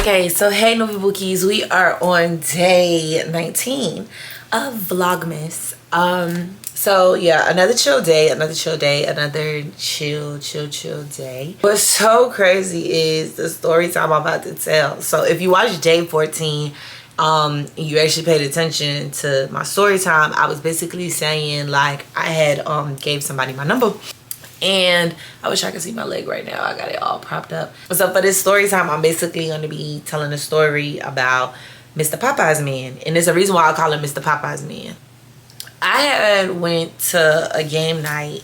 Okay, so hey Novi Bookies, we are on day 19 of Vlogmas. So yeah, another chill day, another chill day. What's so crazy is the story time I'm about to tell. So if you watch day 14, you actually paid attention to my story time, I was basically saying like I had gave somebody my number. And I wish I could see my leg right now. I got it all propped up. So for this story time, I'm basically going to be telling a story about Mr. Popeyes man. And there's a reason why I call him Mr. Popeyes man. I had went to a game night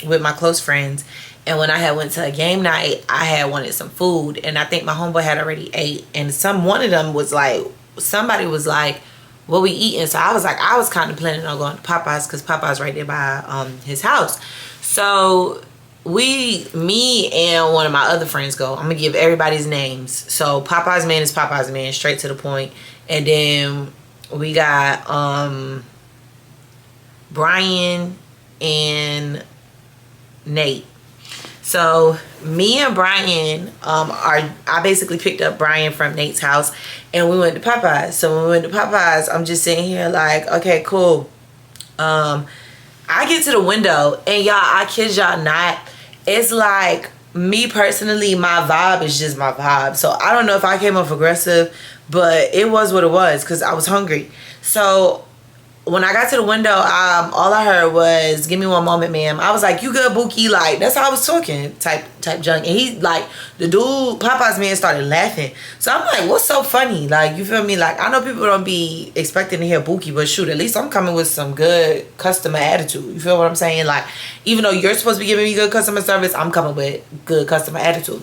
with my close friends. And when I had went to a game night, I had wanted some food. And I think my homeboy had already ate. And one of them was like, somebody was like, what we eating? So I was like, I was kind of planning on going to Popeyes because Popeyes right there by his house. So me and one of my other friends go. I'm gonna give everybody's names. So Popeyes man is Popeyes man, straight to the point. And then we got Brian and Nate. So me and Brian I basically picked up Brian from Nate's house and we went to Popeyes. So when we went to Popeyes, I'm just sitting here like, okay, cool. I get to the window and y'all, I kid y'all not, it's like me personally, my vibe is just my vibe. So I don't know if I came off aggressive, but it was what it was because I was hungry. So when I got to the window, all I heard was, give me one moment, ma'am. I was like, you good, Bookie? Like, that's how I was talking, type junk. And he, like, the dude, Popeyes man, started laughing. So I'm like, what's so funny? Like, you feel me? Like, I know people don't be expecting to hear Bookie, but shoot, at least I'm coming with some good customer attitude. You feel what I'm saying? Like, even though you're supposed to be giving me good customer service, I'm coming with good customer attitude.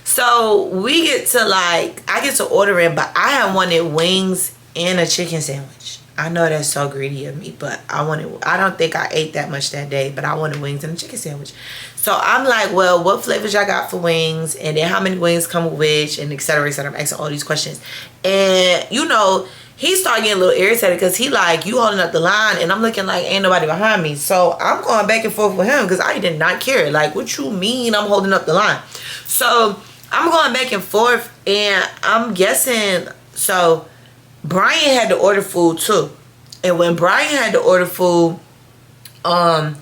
So we get to, like, I get to ordering, but I had wanted wings and a chicken sandwich. I know that's so greedy of me, but I don't think I ate that much that day, but I wanted wings and a chicken sandwich. So I'm like, well, what flavors y'all got for wings? And then how many wings come with which? And et cetera, et cetera. I'm asking all these questions. And, you know, he started getting a little irritated because he like, you holding up the line. And I'm looking like, ain't nobody behind me. So I'm going back and forth with him because I did not care. Like, what you mean I'm holding up the line? So I'm going back and forth and I'm guessing, so Brian had to order food too. And when Brian had to order food, Brian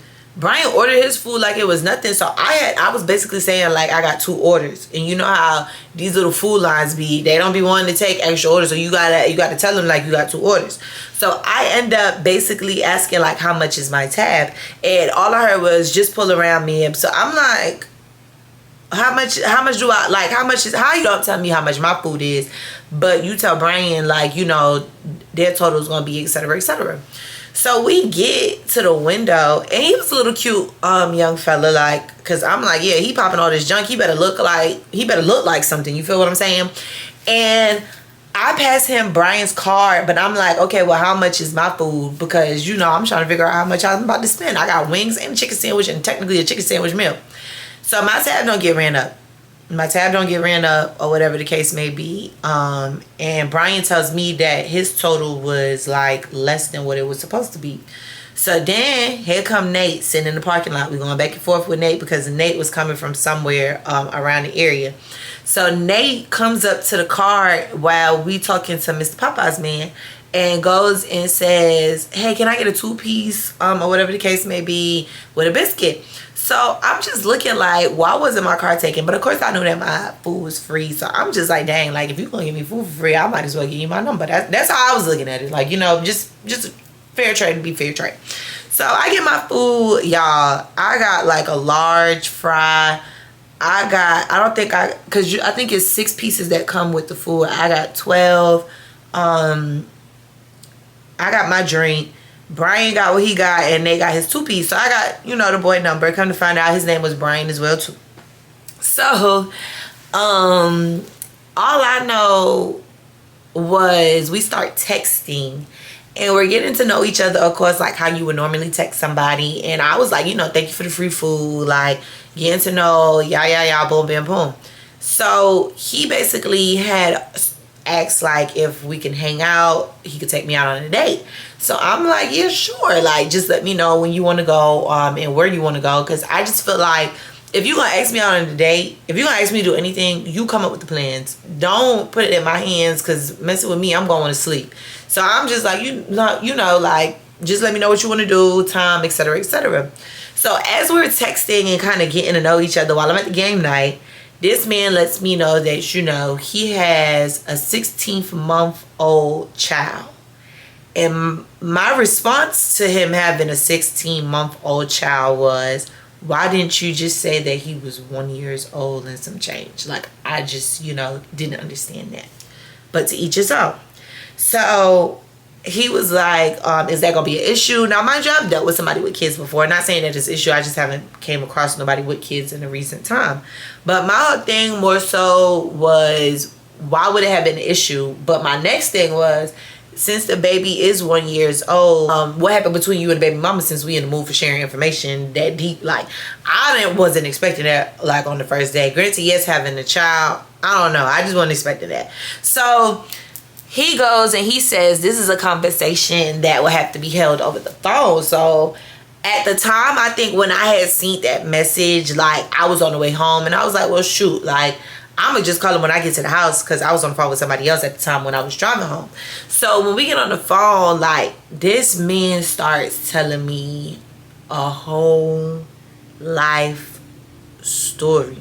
ordered his food like it was nothing. So I was basically saying like I got 2 orders. And you know how these little food lines be, they don't be wanting to take extra orders. So you gotta tell them like you got 2 orders. So I end up basically asking like how much is my tab? And all I heard was just pull around me. So I'm like, how much do I, like, how you don't tell me how much my food is, but you tell Brian, like, you know, their total is going to be, et cetera, et cetera. So we get to the window, and he was a little cute, young fella, like, because I'm like, yeah, he popping all this junk. He better look like something. You feel what I'm saying? And I pass him Brian's card, but I'm like, okay, well, how much is my food? Because, you know, I'm trying to figure out how much I'm about to spend. I got wings and a chicken sandwich and technically a chicken sandwich meal. So my tab don't get ran up. Or whatever the case may be. And Brian tells me that his total was like less than what it was supposed to be. So then here come Nate sitting in the parking lot. We're going back and forth with Nate because Nate was coming from somewhere around the area. So Nate comes up to the car while we talking to Mr. Popeyes man and goes and says, hey, can I get a 2-piece or whatever the case may be with a biscuit? So I'm just looking like, why wasn't my car taken? But of course I knew that my food was free. So I'm just like, dang, like if you're gonna give me food for free, I might as well give you my number. That's how I was looking at it. Like, you know, just fair trade to be fair trade. So I get my food, y'all. I got like a large fry. I think it's 6 pieces that come with the food. I got 12. I got my drink. Brian got what he got and they got his 2-piece. So I got, you know, the boy number. Come to find out his name was Brian as well too. So all I know was we start texting and we're getting to know each other, of course, like how you would normally text somebody. And I was like, you know, thank you for the free food, like getting to know, yeah, boom, bam, boom. So he basically had asked like if we can hang out, he could take me out on a date. So I'm like, yeah, sure, like just let me know when you want to go and where you want to go, because I just feel like if you gonna ask me out on a date, if you gonna ask me to do anything, you come up with the plans. Don't put it in my hands, because messing with me, I'm going to sleep. So I'm just like, you know, like, just let me know what you want to do, time, etc., etc. So as we're texting and kind of getting to know each other while I'm at the game night, this man lets me know that, you know, he has a 16-month-old child. And my response to him having a 16-month-old child was, why didn't you just say that he was 1 year old and some change? Like, I just, you know, didn't understand that. But to each his own. So he was like, is that gonna be an issue? Now, mind you, I've dealt with somebody with kids before. Not saying that it's an issue, I just haven't came across nobody with kids in a recent time. But my whole thing more so was, why would it have been an issue? But my next thing was, since the baby is 1 year old, what happened between you and the baby mama, since we in the mood for sharing information that deep? Like, wasn't expecting that, like, on the first day. Granted, yes, having a child, I don't know, I just wasn't expecting that. So he goes and he says this is a conversation that will have to be held over the phone. So at the time, I think when I had seen that message, like, I was on the way home and I was like, well, shoot, like, I'm gonna just call him when I get to the house, because I was on the phone with somebody else at the time when I was driving home. So when we get on the phone, like, this man starts telling me a whole life story.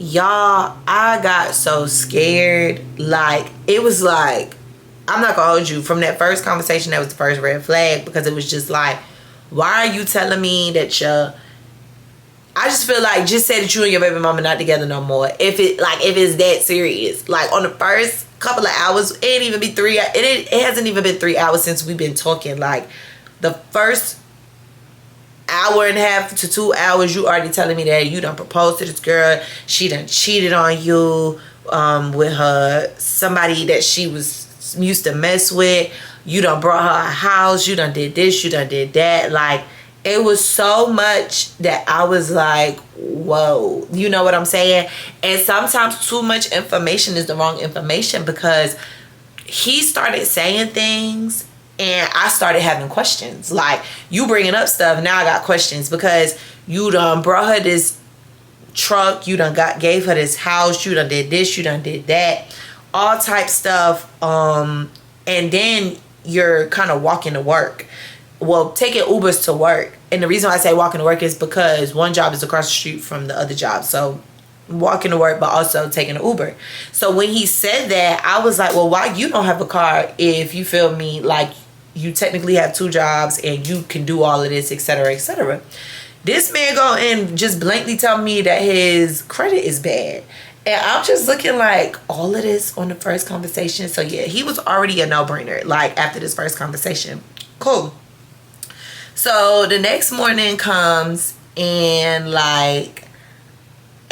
Y'all, I got so scared. Like, it was like, I'm not gonna hold you, from that first conversation, that was the first red flag, because it was just like, why are you telling me that I just feel like, just say that you and your baby mama not together no more. If it's that serious. Like, on the first couple of hours, it hasn't even been 3 hours since we've been talking. Like, the first hour and a half to 2 hours, you already telling me that you done proposed to this girl. She done cheated on you with somebody that she was used to mess with. You done brought her a house. You done did this. You done did that. Like, it was so much that I was like, whoa. You know what I'm saying? And sometimes too much information is the wrong information, because he started saying things and I started having questions. Like, you bringing up stuff, now I got questions, because you done brought her this truck, you done gave her this house, you done did this, you done did that, all type stuff. And then you're kind of walking to work. Well, taking Ubers to work. And the reason why I say walking to work is because one job is across the street from the other job. So walking to work, but also taking an Uber. So when he said that, I was like, well, why you don't have a car if you feel me, like, you technically have 2 jobs and you can do all of this, etc., etc. This man go and just blankly tell me that his credit is bad. And I'm just looking like, all of this on the first conversation. So yeah, he was already a no-brainer, like, after this first conversation. Cool. So the next morning comes, and like,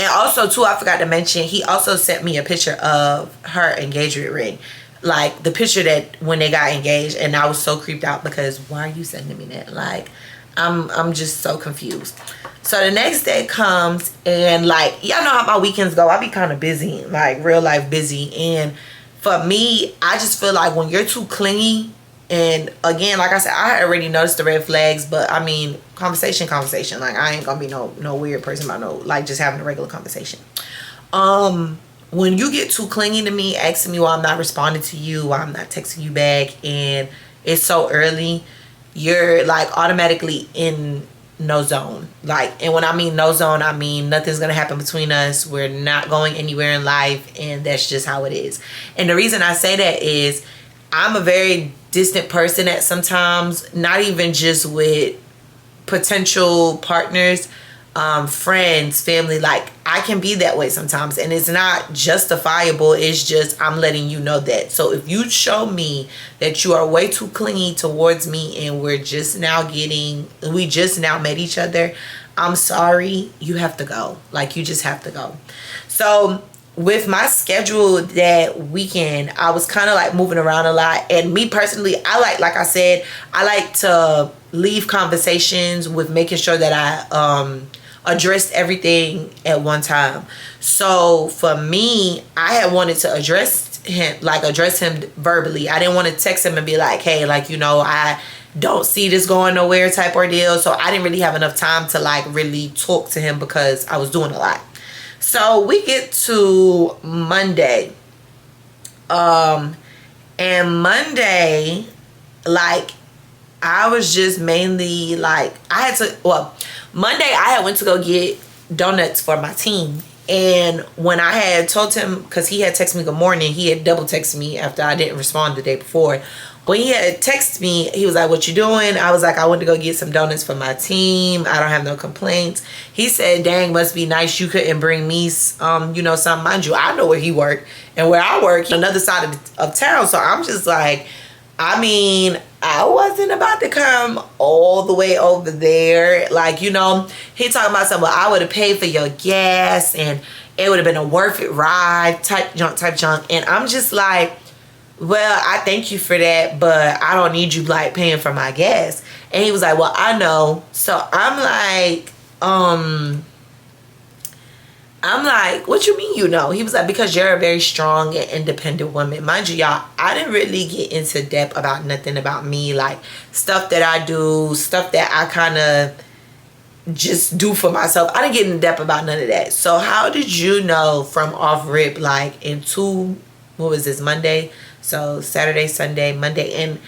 and also too, I forgot to mention, he also sent me a picture of her engagement ring, like the picture that when they got engaged. And I was so creeped out, because why are you sending me that? Like, I'm just so confused. So the next day comes, and like, y'all know how my weekends go. I be kind of busy, like real life busy. And for me, I just feel like when you're too clingy, and again, like I said, I had already noticed the red flags, but I mean, conversation. Like, I ain't gonna be no weird person about no, like, just having a regular conversation. When you get too clingy to me, asking me why I'm not responding to you, why I'm not texting you back, and it's so early, you're like automatically in no zone. Like, and when I mean no zone, I mean nothing's gonna happen between us. We're not going anywhere in life, and that's just how it is. And the reason I say that is, I'm a very distant person at sometimes, not even just with potential partners, friends, family. Like, I can be that way sometimes, and it's not justifiable. It's just, I'm letting you know that. So if you show me that you are way too clingy towards me, and we just now met each other, I'm sorry, you have to go. Like, you just have to go. So with my schedule that weekend, I was kind of like moving around a lot. And me personally, like I said, I like to leave conversations with making sure that I addressed everything at one time. So for me, I had wanted to address him verbally. I didn't want to text him and be like, hey, like, you know, I don't see this going nowhere type ordeal. So I didn't really have enough time to like really talk to him because I was doing a lot. So we get to Monday. And Monday, like, I was just mainly like, Monday I had went to go get donuts for my team. And when I had told him, because he had texted me good morning, he had double texted me after I didn't respond the day before. When he had texted me, he was like, what you doing? I was like, I went to go get some donuts for my team. I don't have no complaints. He said, dang, must be nice you couldn't bring me, you know, something. Mind you, I know where he worked. And where I work, on the other side of town. So I'm just like, I mean, I wasn't about to come all the way over there. Like, you know, he talking about something, well, I would have paid for your gas and it would have been a worth it ride type junk. And I'm just like, well, I thank you for that, but I don't need you like paying for my gas. And he was like, well, I know. So I'm like, what you mean you know? He was like, because you're a very strong and independent woman. Mind you, y'all, I didn't really get into depth about nothing about me. Like, stuff that I do, stuff that I kind of just do for myself. I didn't get in depth about none of that. So how did you know from off rip, like, what was this, Monday? So Saturday, Sunday, Monday, and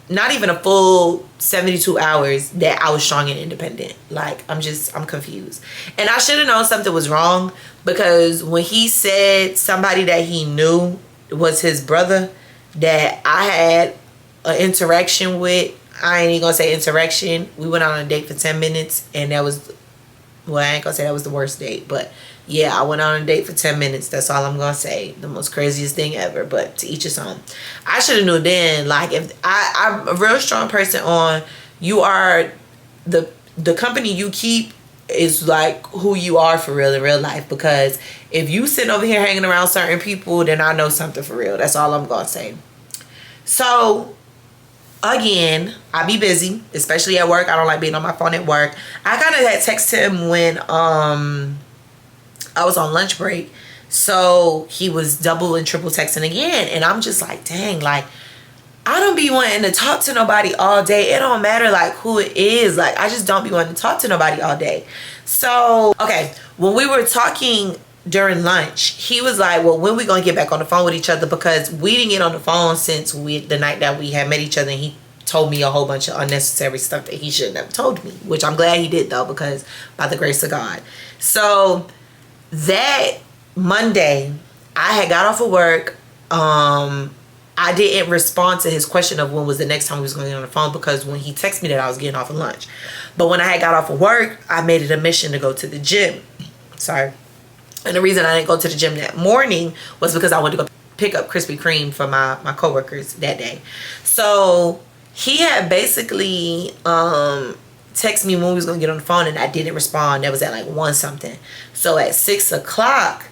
not even a full 72 hours that I was strong and independent. Like, I'm confused. And I should have known something was wrong, because when he said somebody that he knew was his brother that I had an interaction with, I ain't even gonna say interaction. We went on a date for 10 minutes and that was, well, I ain't gonna say that was the worst date, but yeah, I went on a date for 10 minutes. That's all I'm gonna say. The most craziest thing ever, but to each his own. I should have knew then, like, if I'm a real strong person on, you are, the company you keep is like who you are for real in real life. Because if you sitting over here hanging around certain people, then I know something for real. That's all I'm gonna say. So again, I be busy, especially at work. I don't like being on my phone at work. I kind of had texted him when I was on lunch break. So he was double and triple texting again. And I'm just like, dang, like, I don't be wanting to talk to nobody all day. It don't matter like who it is. Like, I just don't be wanting to talk to nobody all day. So, okay, when we were talking during lunch, he was like, well, when we gonna get back on the phone with each other? Because we didn't get on the phone since the night that we had met each other, and he told me a whole bunch of unnecessary stuff that he shouldn't have told me, which I'm glad he did though, because by the grace of God. So that Monday, I had got off of work. I didn't respond to his question of when was the next time we was going to get on the phone, because when he texted me that, I was getting off of lunch. But when I had got off of work, I made it a mission to go to the gym. Sorry. And the reason I didn't go to the gym that morning was because I went to go pick up Krispy Kreme for my coworkers that day. So he had basically texted me when we was going to get on the phone, and I didn't respond. That was at like 1 something. So at 6 o'clock,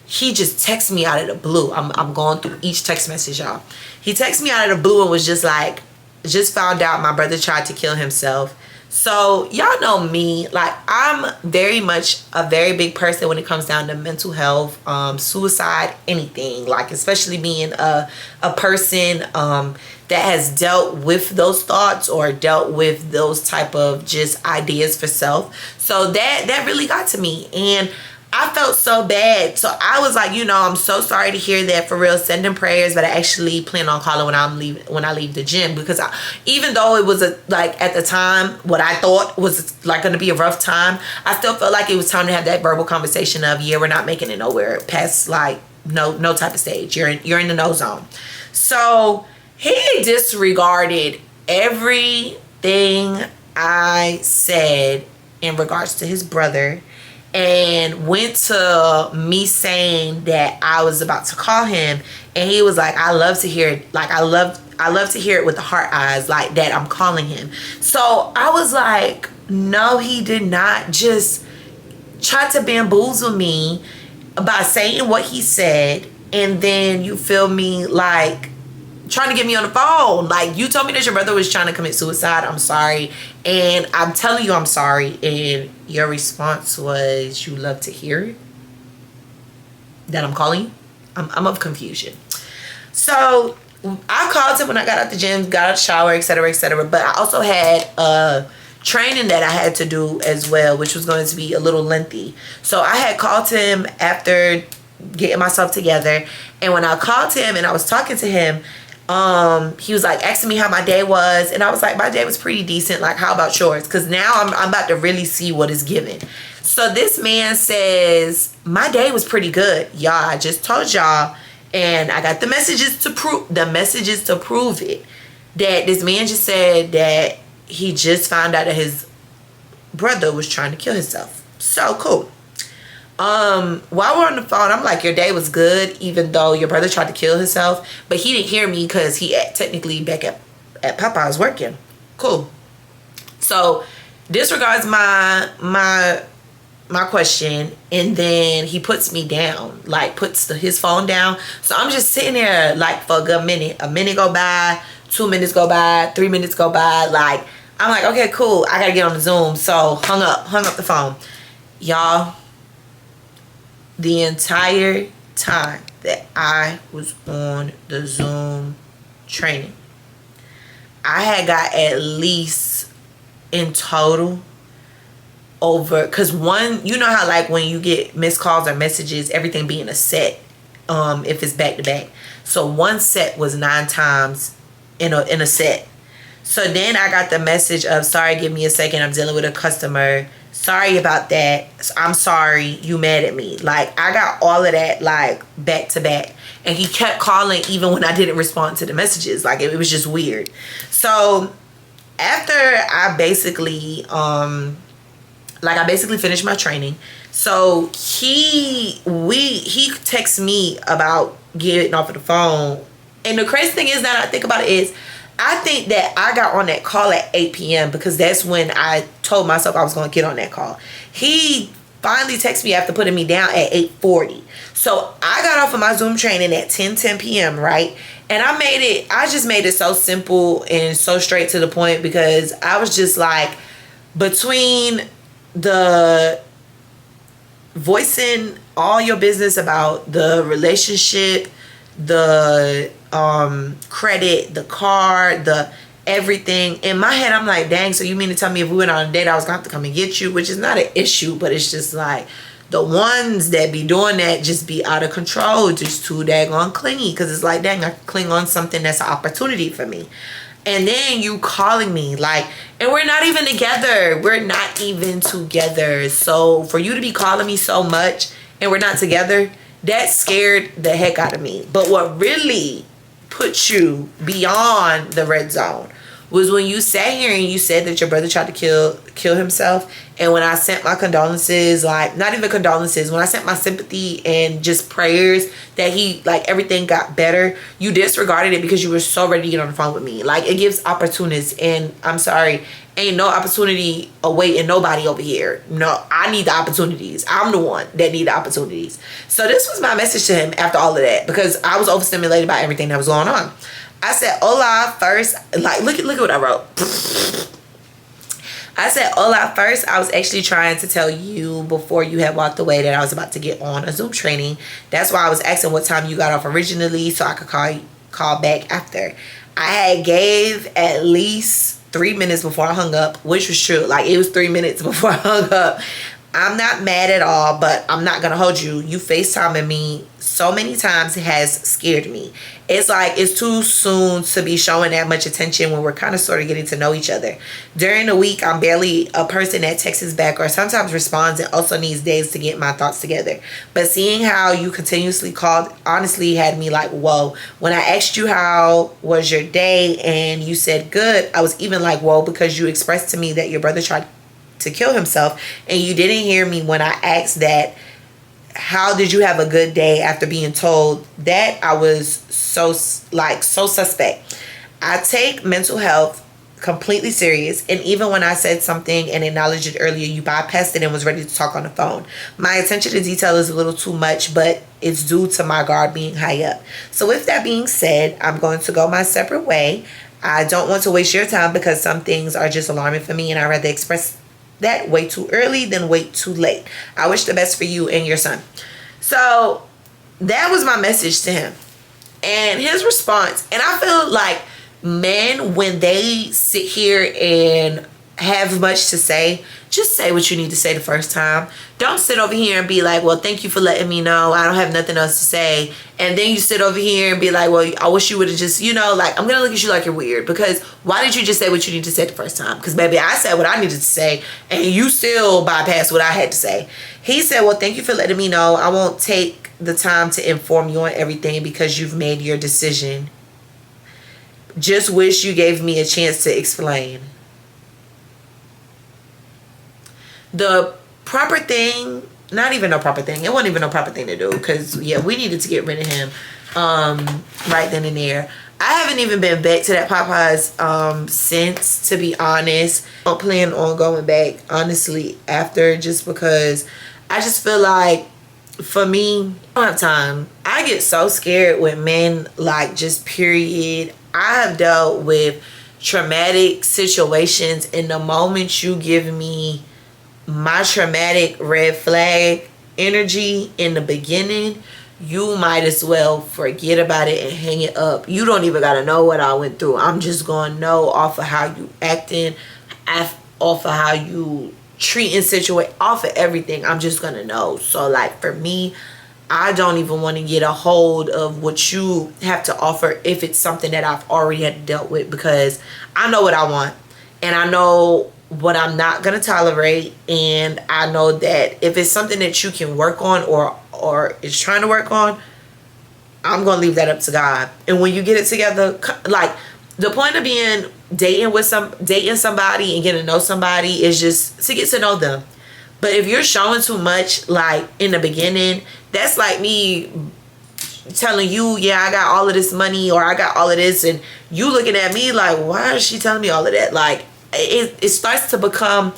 he just texted me out of the blue. I'm going through each text message, y'all. He texted me out of the blue and was just like, just found out my brother tried to kill himself. So y'all know me, like, I'm very much a very big person when it comes down to mental health, suicide, anything. Like, especially being a person that has dealt with those thoughts or dealt with those type of just ideas for self. So that really got to me, and I felt so bad. So I was like, you know, I'm so sorry to hear that, for real. Sending prayers, but I actually plan on calling when I leave the gym, because even though it was like at the time what I thought was like going to be a rough time, I still felt like it was time to have that verbal conversation of, yeah, we're not making it nowhere past like no type of stage. You're in the no zone. So he disregarded everything I said in regards to his brother, and went to me saying that I was about to call him, and he was like, I love to hear it. Like, I love to hear it with the heart eyes, like that I'm calling him. So I was like, no, he did not. Just try to bamboozle me by saying what he said, and then, you feel me, like, trying to get me on the phone. Like, you told me that your brother was trying to commit suicide. I'm sorry. And I'm telling you I'm sorry. And your response was, you love to hear it? That I'm calling you? I'm of confusion. So I called him when I got out the gym, got out the shower, etc., etc. But I also had training that I had to do as well, which was going to be a little lengthy. So I had called him after getting myself together, and when I called him and I was talking to him, he was like asking me how my day was, and I was like, my day was pretty decent. Like, how about yours? Because now I'm about to really see what is given. So this man says, my day was pretty good, y'all. I just told y'all, and I got the messages to prove it, that this man just said that he just found out that his brother was trying to kill himself. So cool. While we're on the phone, I'm like, your day was good, even though your brother tried to kill himself, but he didn't hear me because he technically back at Popeyes working. Cool. So disregards my question, and then he puts me down, like puts his phone down. So I'm just sitting there like for a good minute. A minute go by, 2 minutes go by, 3 minutes go by. Like, I'm like, okay, cool, I gotta get on the Zoom. So hung up the phone. Y'all, the entire time that I was on the Zoom training, I had got at least in total over, because one, you know how like when you get missed calls or messages, everything being a set, if it's back to back. So one set was 9 times in a set. So then I got the message of, sorry, give me a second, I'm dealing with a customer. Sorry about that. I'm sorry, you mad at me. Like, I got all of that like back to back. And he kept calling even when I didn't respond to the messages. Like, it was just weird. So after I basically finished my training, so he texts me about getting off of the phone. And the crazy thing is, now I think about it, is I think that I got on that call at 8 p.m. because that's when I told myself I was going to get on that call. He finally texted me after putting me down at 8:40. So I got off of my Zoom training at 10 p.m., right? And I just made it so simple and so straight to the point, because I was just like, between the voicing all your business about the relationship, the credit, the car, the everything, in my head I'm like, dang, so you mean to tell me if we went on a date I was gonna have to come and get you? Which is not an issue, but it's just like, the ones that be doing that just be out of control, just too daggone clingy. Because it's like, dang, I cling on something that's an opportunity for me. And then you calling me like, and we're not even together. So for you to be calling me so much and we're not together, that scared the heck out of me. But what really put you beyond the red zone was when you sat here and you said that your brother tried to kill himself. And when I sent my condolences, like, not even condolences, when I sent my sympathy and just prayers that he, like, everything got better, you disregarded it because you were so ready to get on the phone with me. Like, it gives opportunists, and I'm sorry, ain't no opportunity awaiting nobody over here. No, I need the opportunities. I'm the one that need the opportunities. So this was my message to him after all of that, because I was overstimulated by everything that was going on. I said, hola, first. Like, look at what I wrote. I said, hola, first. I was actually trying to tell you before you had walked away that I was about to get on a Zoom training. That's why I was asking what time you got off originally, so I could call back after. I had gave at least 3 minutes before I hung up, which was true. Like, it was 3 minutes before I hung up. I'm not mad at all, but I'm not going to hold you. You FaceTiming me so many times has scared me. It's like, it's too soon to be showing that much attention when we're kind of sort of getting to know each other. During the week, I'm barely a person that texts back or sometimes responds, and also needs days to get my thoughts together. But seeing how you continuously called honestly had me like, whoa. When I asked you how was your day and you said good, I was even like, whoa, because you expressed to me that your brother tried to kill himself, and you didn't hear me when I asked that, how did you have a good day, after being told that. I was so suspect. I take mental health completely serious, and even when I said something and acknowledged it earlier, you bypassed it and was ready to talk on the phone. My attention to detail is a little too much, but it's due to my guard being high up. So with that being said, I'm going to go my separate way. I don't want to waste your time, because some things are just alarming for me, and I'd rather express that way too early than wait too late. I wish the best for you and your son. So that was my message to him. And his response, and I feel like men, when they sit here and have much to say, just say what you need to say the first time. Don't sit over here and be like, well, thank you for letting me know, I don't have nothing else to say. And then you sit over here and be like, well, I wish you would have just, you know, like, I'm gonna look at you like you're weird. Because why did you just say what you need to say the first time? Because baby, I said what I needed to say and you still bypassed what I had to say. He said, well, thank you for letting me know. I won't take the time to inform you on everything because you've made your decision. Just wish you gave me a chance to explain. The proper thing, not even a proper thing, it wasn't even a proper thing to do, because yeah, we needed to get rid of him right then and there. I haven't even been back to that Popeyes since, to be honest. I don't plan on going back, honestly, after, just because I just feel like, for me, I don't have time. I get so scared with men, like, just period. I have dealt with traumatic situations, and the moment you give me my traumatic red flag energy in the beginning, you might as well forget about it and hang it up. You don't even gotta know what I went through. I'm just gonna know off of how you acting, off of how you treating situation, off of everything. I'm just gonna know. So like, for me, I don't even want to get a hold of what you have to offer if it's something that I've already had dealt with, because I know what I want and I know what I'm not gonna tolerate, and I know that if it's something that you can work on or is trying to work on, I'm gonna leave that up to God. And when you get it together, like, the point of being dating somebody and getting to know somebody is just to get to know them. But if you're showing too much, like, in the beginning, that's like me telling you, yeah, I got all of this money or I got all of this, and you looking at me like, why is she telling me all of that? Like, it starts to become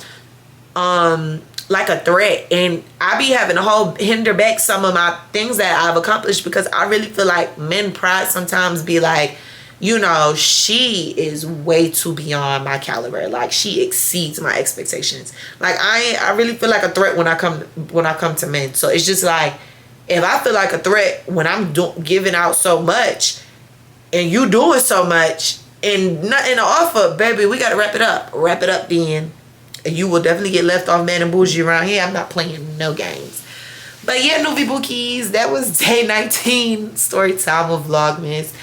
like a threat, and I be having to hinder back some of my things that I've accomplished, because I really feel like men pride sometimes be like, you know, she is way too beyond my caliber, like she exceeds my expectations. Like I really feel like a threat when I come to men. So it's just like, if I feel like a threat when I'm giving out so much and you doing so much and nothing to offer, baby, we gotta wrap it up then. You will definitely get left off man and bougie around here. I'm not playing no games. But yeah, Novi Bookies, that was day 19 story time of Vlogmas.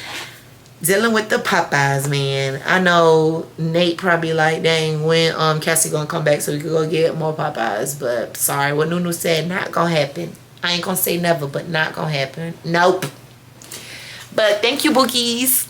Dealing with the Popeyes, man. I know Nate probably like, dang, when Cassie gonna come back so we could go get more Popeyes. But sorry, what Nunu said, not gonna happen. I ain't gonna say never, but not gonna happen. Nope. But thank you, Bookies.